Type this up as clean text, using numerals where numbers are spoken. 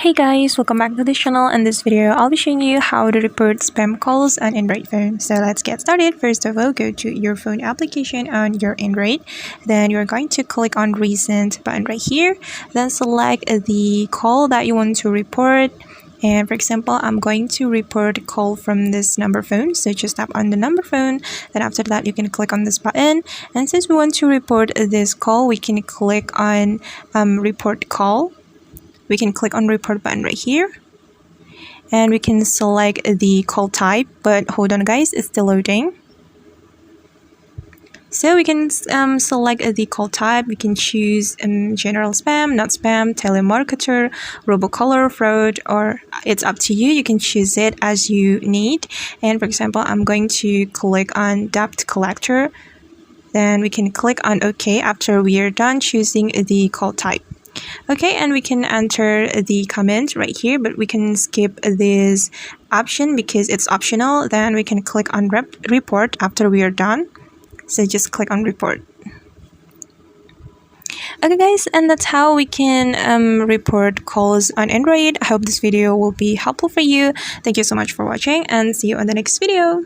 Hey guys, welcome back to the channel. In this video, I'll be showing you how to report spam calls on Android phone. So let's get started. First of all, go to your phone application on your Android. Then you're going to click on recent button right here. Then select the call that you want to report. And for example, I'm going to report a call from this number phone. So just tap on the number phone. Then after that, you can click on this button. And since we want to report this call, we can click on report call. We can click on report button right here. And we can select the call type. But hold on guys, it's still loading. So we can select the call type. We can choose general spam, not spam, telemarketer, robocaller, fraud, or it's up to you. You can choose it as you need. And for example, I'm going to click on debt collector. Then we can click on OK after we are done choosing the call type. Okay, and we can enter the comment right here, but we can skip this option because it's optional. Then we can click on report after we are done. So just click on report. Okay guys, and that's how we can report calls on Android. I hope this video will be helpful for you. Thank you so much for watching and see you on the next video.